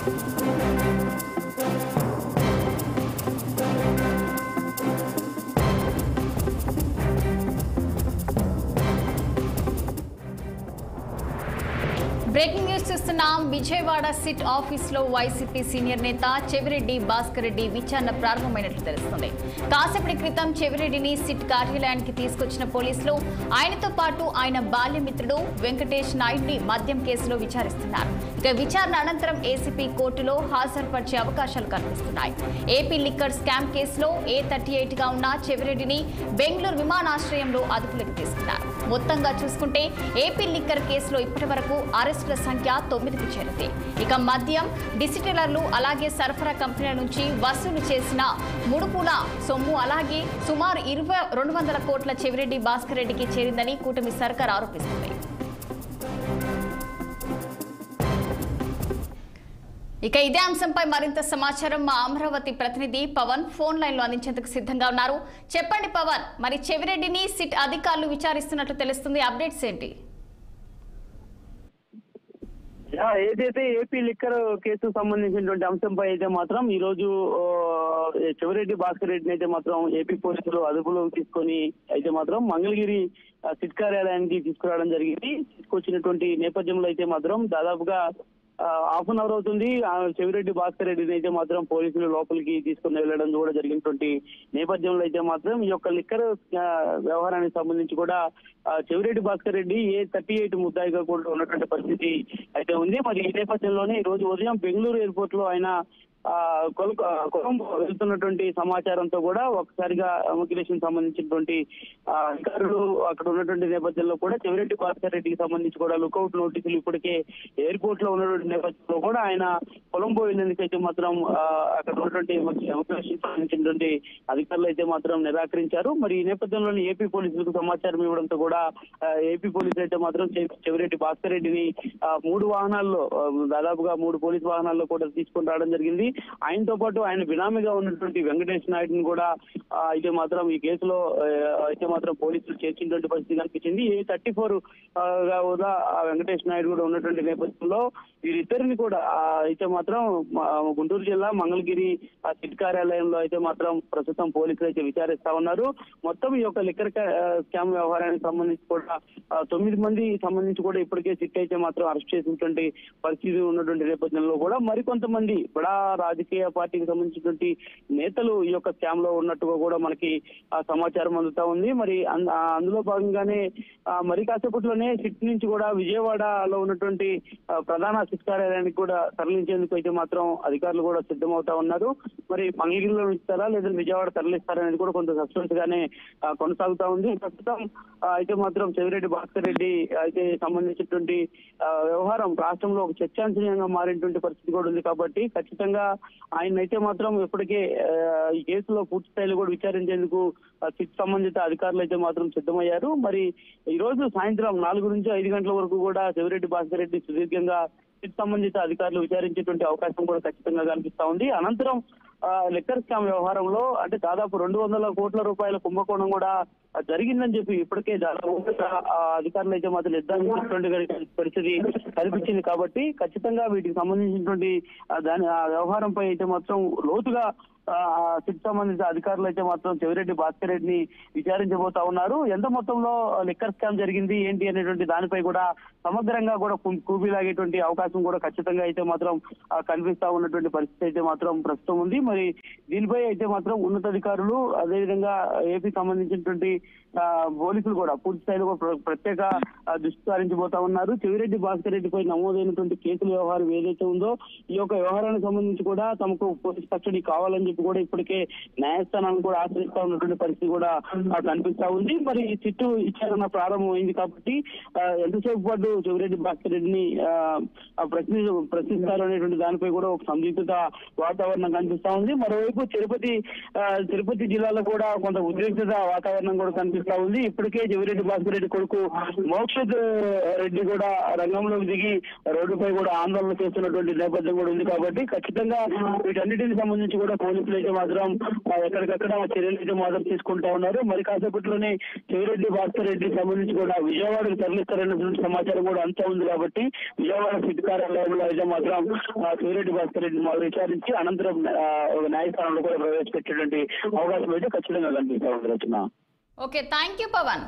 Breaking news చూస్తున్నాం. Vijayawada SIT ఆఫీసులో YCP senior నేత చెవిరెడ్డి భాస్కర్ రెడ్డి విచారణ ప్రారంభమైనట్లు తెలుస్తుంది. కాసేపటి క్రితం చెవిరెడ్డిని సిట్ కార్యాలయానికి తీసుకొచ్చిన పోలీసులు ఆయనతో పాటు ఆయన బాల్యమిత్రుడు వెంకటేష్ నాయుడిని మద్యం కేసులో విచారిస్తున్నారు. ఇక విచారణ అనంతరం ఏసీపీ కోర్టులో హాజరుపరిచే అవకాశాలు కనిపిస్తున్నాయి. ఏపీ లిక్కర్ స్కామ్ కేసులో A38 గా ఉన్న చెవిరెడ్డిని బెంగళూరు విమానాశ్రయంలో అదుపులోకి తీసుకున్నారు. మొత్తంగా చూసుకుంటే ఏపీ లిక్కర్ కేసులో ఇప్పటి వరకు అరెస్టుల సంఖ్య 9కి చేరింది. ఇక మద్యం డిస్టిలర్లు అలాగే సరఫరా కంపెనీల నుంచి వసూలు చేసిన ముడుపుల సొమ్ము అలాగే సుమారు 200 కోట్ల చెవిరెడ్డి భాస్కర్ రెడ్డికి చేరిందని కూటమి సర్కార్ ఆరోపిస్తుంది. ఇక ఇదే అంశంపై మరింత సమాచారం మా అమరావతి ప్రతినిధి పవన్ ఫోన్ లైన్ లో అందించేందుకు సిద్ధంగా ఉన్నారు. చెప్పండి పవన్, మరి చెవిరెడ్డిని సిట్ అధికారులు విచారిస్తున్నట్లు తెలుస్తుంది, అప్డేట్స్ ఏంటి? ఏదైతే ఏపీ లిక్కర్ కేసుకు సంబంధించినటువంటి అంశంపై అయితే మాత్రం ఈ రోజు చెవిరెడ్డి భాస్కర్ రెడ్డిని అయితే మాత్రం ఏపీ పోలీసులు అదుపులో తీసుకొని అయితే మాత్రం మంగళగిరి సిట్ కార్యాలయానికి తీసుకురావడం జరిగింది. తీసుకొచ్చినటువంటి నేపథ్యంలో అయితే మాత్రం దాదాపుగా హాఫ్ అన్ అవర్ అవుతుంది. చెవిరెడ్డి భాస్కర్ రెడ్డిని అయితే మాత్రం పోలీసులు లోపలికి తీసుకుని వెళ్ళడం కూడా జరిగినటువంటి నేపథ్యంలో అయితే మాత్రం ఈ యొక్క లిక్కర్ వ్యవహారానికి సంబంధించి కూడా చెవిరెడ్డి భాస్కర్ రెడ్డి A38 ముద్దాయిగా కూడా ఉన్నటువంటి పరిస్థితి అయితే ఉంది. మరి ఈ నేపథ్యంలోనే ఈ రోజు ఉదయం బెంగళూరు ఎయిర్పోర్ట్ లో ఆయన కొలంబో వెళ్తున్నటువంటి సమాచారంతో కూడా ఒకసారిగా ఇమిగ్రేషన్ సంబంధించినటువంటి అధికారులు అక్కడ ఉన్నటువంటి నేపథ్యంలో కూడా చెవిరెడ్డి భాస్కర్ రెడ్డికి సంబంధించి కూడా లుకౌట్ నోటీసులు ఇప్పటికే ఎయిర్పోర్ట్ లో ఉన్నటువంటి నేపథ్యంలో కూడా ఆయన కొలంబో వెళ్ళేందుకైతే మాత్రం అక్కడ ఉన్నటువంటి ఇమిగ్రేషన్ సంబంధించినటువంటి అధికారులు అయితే మాత్రం నిరాకరించారు. మరి ఈ నేపథ్యంలోనే ఏపీ పోలీసులకు సమాచారం ఇవ్వడంతో కూడా ఏపీ పోలీసులు అయితే మాత్రం చెవిరెడ్డి భాస్కర్ రెడ్డిని 3 వాహనాల్లో దాదాపుగా 3 పోలీసు వాహనాల్లో కూడా తీసుకొని రావడం జరిగింది. ఆయనతో పాటు ఆయన బినామీగా ఉన్నటువంటి వెంకటేష్ నాయుడిని కూడా అయితే మాత్రం ఈ కేసులో అయితే మాత్రం పోలీసులు చేర్చినటువంటి పరిస్థితి కనిపించింది. A34 గా కూడా వెంకటేష్ నాయుడు కూడా ఉన్నటువంటి నేపథ్యంలో వీరిద్దరిని కూడా అయితే మాత్రం గుంటూరు జిల్లా మంగళగిరి సిట్ కార్యాలయంలో అయితే మాత్రం ప్రస్తుతం పోలీసులు అయితే విచారిస్తా ఉన్నారు. మొత్తం ఈ యొక్క లిక్కర్ స్కామ్ వ్యవహారానికి సంబంధించి కూడా 9 మంది సంబంధించి కూడా ఇప్పటికే సిట్ అయితే మాత్రం అరెస్ట్ చేసినటువంటి పరిస్థితి ఉన్నటువంటి నేపథ్యంలో కూడా మరికొంతమంది బడా రాజకీయ పార్టీకి సంబంధించినటువంటి నేతలు ఈ యొక్క స్కామ్ లో ఉన్నట్టుగా కూడా మనకి సమాచారం అందుతా ఉంది. మరి అందులో భాగంగానే మరి కాసేపట్లోనే సిట్ నుంచి కూడా విజయవాడలో ఉన్నటువంటి ప్రధాన సిట్ కార్యాలయానికి కూడా తరలించేందుకు అయితే మాత్రం అధికారులు కూడా సిద్ధమవుతా ఉన్నారు. మరి మంగళగిరిలో ఉంచుతారా లేదా విజయవాడ తరలిస్తారా అనేది కూడా కొంత సస్పెన్స్ గానే కొనసాగుతా ఉంది. ప్రస్తుతం అయితే మాత్రం చెవిరెడ్డి భాస్కర్ రెడ్డి అయితే సంబంధించినటువంటి వ్యవహారం రాష్ట్రంలో ఒక చర్చాంశనీయంగా మారినటువంటి పరిస్థితి కూడా ఉంది. కాబట్టి ఖచ్చితంగా ఆయన అయితే మాత్రం ఇప్పటికే ఈ కేసులో పూర్తి స్థాయిలో కూడా విచారించేందుకు సిట్ సంబంధిత అధికారులు అయితే మాత్రం సిద్ధమయ్యారు. మరి ఈ రోజు సాయంత్రం 4 నుంచి 5 గంటల వరకు కూడా చెవిరెడ్డి భాస్కర్ రెడ్డి సుదీర్ఘంగా సిట్ సంబంధిత అధికారులు విచారించేటువంటి అవకాశం కూడా ఖచ్చితంగా కనిపిస్తా ఉంది. అనంతరం లిక్కర్ స్కామ్ వ్యవహారంలో అంటే దాదాపు 200 కోట్ల రూపాయల కుంభకోణం కూడా జరిగిందని చెప్పి ఇప్పటికే అధికారులు అయితే మాత్రం నిర్ధారించినటువంటి పరిస్థితి కనిపించింది. కాబట్టి ఖచ్చితంగా వీటికి సంబంధించినటువంటి వ్యవహారంపై అయితే మాత్రం లోతుగా సిట్ సంబంధిత అధికారులు అయితే మాత్రం చెవిరెడ్డి భాస్కర్ రెడ్డిని విచారించబోతా ఉన్నారు. ఎంత మొత్తంలో లిక్కర్ స్కామ్ జరిగింది ఏంటి అనేటువంటి దానిపై కూడా సమగ్రంగా కూడా కూబిలాగేటువంటి అవకాశం కూడా ఖచ్చితంగా అయితే మాత్రం కనిపిస్తా ఉన్నటువంటి పరిస్థితి అయితే మాత్రం ప్రస్తుతం ఉంది. మరి దీనిపై అయితే మాత్రం ఉన్నతాధికారులు అదేవిధంగా ఏపీ సంబంధించినటువంటి పోలీసులు కూడా పూర్తి స్థాయిలో ప్రత్యేక దృష్టి సారించబోతా ఉన్నారు. చెవిరెడ్డి భాస్కర్ రెడ్డిపై నమోదైనటువంటి కేసుల వ్యవహారం ఏదైతే ఉందో ఈ యొక్క వ్యవహారానికి సంబంధించి కూడా తమకు పోలీస్ కస్టడీ కావాలని చెప్పి కూడా ఇప్పటికే న్యాయస్థానాన్ని కూడా ఆశ్రయిస్తా ఉన్నటువంటి పరిస్థితి కూడా కనిపిస్తా ఉంది. మరి సిట్టు విచారణ ప్రారంభమైంది కాబట్టి ఎంతసేపు పాటు చెవిరెడ్డి భాస్కర్ రెడ్డిని ప్రశ్నిస్తారు అనేటువంటి దానిపై కూడా ఒక సందిగ్ధత వాతావరణం కనిపిస్తా ఉంది. మరోవైపు తిరుపతి జిల్లాలో కూడా కొంత ఉద్రిక్తత వాతావరణం కూడా కనిపిస్తా ఉంది. ఇప్పటికే చెవిరెడ్డి భాస్కర్ రెడ్డి కొడుకు మోక్షిత్ రెడ్డి కూడా రంగంలోకి దిగి రోడ్డుపై కూడా ఆందోళన చేస్తున్నటువంటి నేపథ్యం కూడా ఉంది. కాబట్టి ఖచ్చితంగా వీటన్నిటికి సంబంధించి కూడా పోలీసులు పోలీసులు అయితే మాత్రం ఎక్కడికక్కడ చర్యలు అయితే మాత్రం తీసుకుంటా ఉన్నారు. మరి కాసేపట్లోనే చెవిరెడ్డి భాస్కర్ రెడ్డి సంబంధించి కూడా విజయవాడకు తరలిస్తారన్నటువంటి సమాచారం కూడా అంతా ఉంది. కాబట్టి విజయవాడ సిట్ కార్యాలయంలో అయితే మాత్రం చెవిరెడ్డి భాస్కర్ రెడ్డి విచారించి అనంతరం న్యాయస్థానంలో కూడా ప్రవేశపెట్టేటువంటి అవకాశం అయితే ఖచ్చితంగా కనిపిస్తా ఉంది Rachana. Okay, thank you Pawan.